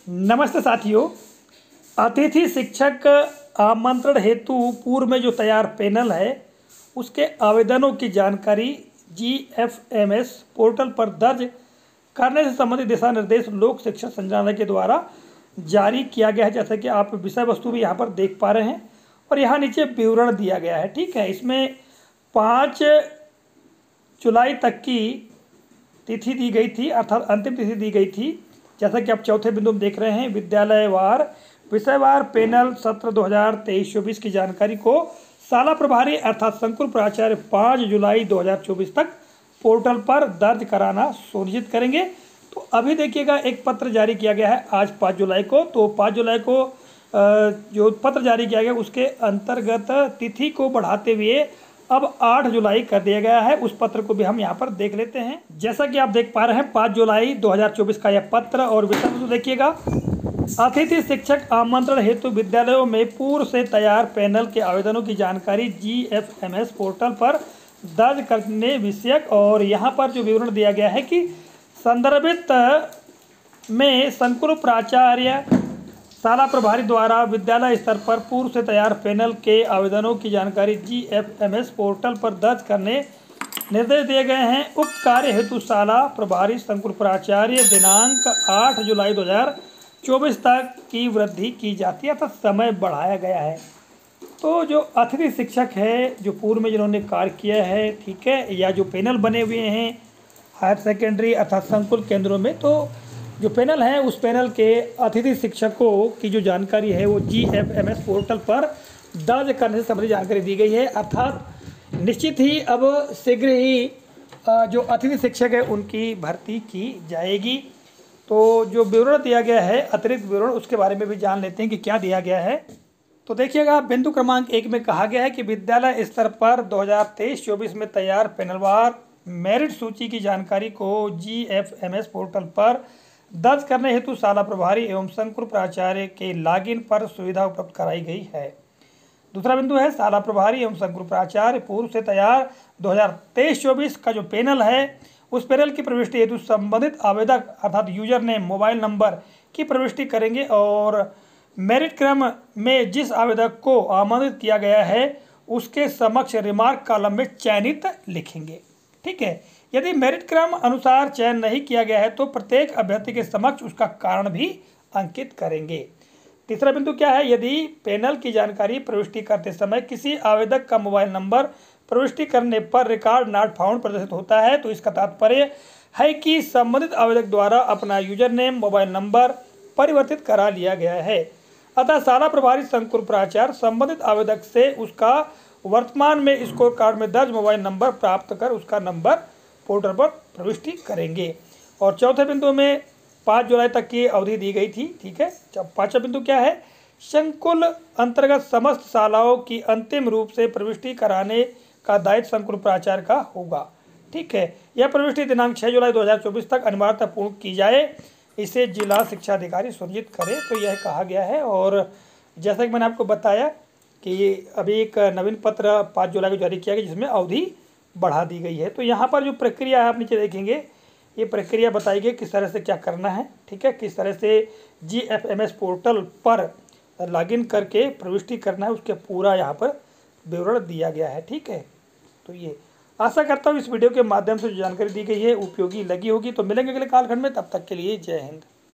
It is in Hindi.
नमस्ते साथियों। अतिथि शिक्षक आमंत्रण हेतु पूर्व में जो तैयार पैनल है उसके आवेदनों की जानकारी GFMS पोर्टल पर दर्ज करने से संबंधित दिशा निर्देश लोक शिक्षण संचालनालय के द्वारा जारी किया गया है। जैसे कि आप विषय वस्तु भी यहाँ पर देख पा रहे हैं और यहाँ नीचे विवरण दिया गया है। ठीक है, इसमें 5 जुलाई तक की तिथि दी गई थी, अर्थात अंतिम तिथि दी गई थी। जैसा कि आप चौथे बिंदु में देख रहे हैं, विद्यालयवार विषयवार पैनल सत्र 2023-24 की जानकारी को शाला प्रभारी अर्थात संकुल प्राचार्य 5 जुलाई 2024 तक पोर्टल पर दर्ज कराना सुनिश्चित करेंगे। तो अभी देखिएगा, एक पत्र जारी किया गया है आज 5 जुलाई को। तो 5 जुलाई को जो पत्र जारी किया गया उसके अंतर्गत तिथि को बढ़ाते हुए अब 8 जुलाई कर दिया गया है। उस पत्र को भी हम यहाँ पर देख लेते हैं। जैसा कि आप देख पा रहे हैं 5 जुलाई 2024 का यह पत्र, और विषय वस्तु देखिएगा, अतिथि शिक्षक आमंत्रण हेतु विद्यालयों में पूर्व से तैयार पैनल के आवेदनों की जानकारी GFMS पोर्टल पर दर्ज करने विषयक। और यहाँ पर जो विवरण दिया गया है कि संदर्भित में संकुल प्राचार्य शाला प्रभारी द्वारा विद्यालय स्तर पर पूर्व से तैयार पैनल के आवेदनों की जानकारी GFMS पोर्टल पर दर्ज करने निर्देश दिए गए हैं। उक्त कार्य हेतु शाला प्रभारी संकुल प्राचार्य दिनांक 8 जुलाई 2024 तक की वृद्धि की जाती है, अर्थात समय बढ़ाया गया है। तो जो अतिथि शिक्षक है, जो पूर्व में जिन्होंने कार्य किया है, ठीक है, या जो पैनल बने हुए हैं हायर सेकेंडरी अर्थात संकुल केंद्रों में, तो जो पैनल है उस पैनल के अतिथि शिक्षकों की जो जानकारी है वो GFMS पोर्टल पर दर्ज करने से संबंधित जानकारी दी गई है। अर्थात निश्चित ही अब शीघ्र ही जो अतिथि शिक्षक है उनकी भर्ती की जाएगी। तो जो विवरण दिया गया है, अतिरिक्त विवरण, उसके बारे में भी जान लेते हैं कि क्या दिया गया है। तो देखिएगा, बिंदु क्रमांक 1 में कहा गया है कि विद्यालय स्तर पर 2023-24 में तैयार पैनलवार मेरिट सूची की जानकारी को GFMS पोर्टल पर दर्ज करने हेतु शाला प्रभारी एवं संकुल प्राचार्य के लॉगिन पर सुविधा उपलब्ध कराई गई है। दूसरा बिंदु है, शाला प्रभारी एवं संकुल प्राचार्य पूर्व से तैयार 2023-24 का जो पैनल है उस पैनल की प्रविष्टि हेतु संबंधित आवेदक अर्थात यूजर नेम मोबाइल नंबर की प्रविष्टि करेंगे और मेरिट क्रम में जिस आवेदक को आमंत्रित किया गया है उसके समक्ष रिमार्क कॉलम में चयनित लिखेंगे। ठीक है, यदि मेरिट क्रम अनुसार चयन नहीं किया गया है तो प्रत्येक अभ्यर्थी के समक्ष उसका कारण भी अंकित करेंगे। तीसरा बिंदु क्या है, यदि पैनल की जानकारी प्रविष्टि करते समय किसी आवेदक का मोबाइल नंबर प्रविष्टि करने पर रिकॉर्ड नॉट फाउंड प्रदर्शित होता है तो इसका तात्पर्य है कि संबंधित आवेदक द्वारा अपना यूजर नेम मोबाइल नंबर परिवर्तित करा लिया गया है। अतः शाला प्रभारी संकुल प्राचार्य संबंधित आवेदक से उसका वर्तमान में स्कोर कार्ड में दर्ज मोबाइल नंबर प्राप्त कर उसका नंबर पोर्टल पर प्रविष्टि करेंगे। और चौथे बिंदु में 5 जुलाई तक की अवधि दी गई थी। ठीक है, पांचवा बिंदु क्या है, संकुल अंतर्गत समस्त शालाओं की अंतिम रूप से प्रविष्टि कराने का दायित्व संकुल प्राचार्य का होगा। ठीक है, यह प्रविष्टि दिनांक 6 जुलाई 2024 तक अनिवार्यता पूर्ण की जाए, इसे जिला शिक्षा अधिकारी सुनिश्चित करे। तो यह कहा गया है। और जैसा कि मैंने आपको बताया कि अभी एक नवीन पत्र 5 जुलाई को जारी किया गया जिसमें अवधि बढ़ा दी गई है। तो यहाँ पर जो प्रक्रिया है आप नीचे देखेंगे, ये प्रक्रिया बताई गई किस तरह से क्या करना है। ठीक है, किस तरह से GFMS पोर्टल पर लॉगिन करके प्रविष्टि करना है, उसके पूरा यहाँ पर विवरण दिया गया है। ठीक है, तो ये आशा करता हूँ इस वीडियो के माध्यम से जो जानकारी दी गई है उपयोगी लगी होगी। तो मिलेंगे अगले कालखंड में, तब तक के लिए जय हिंद।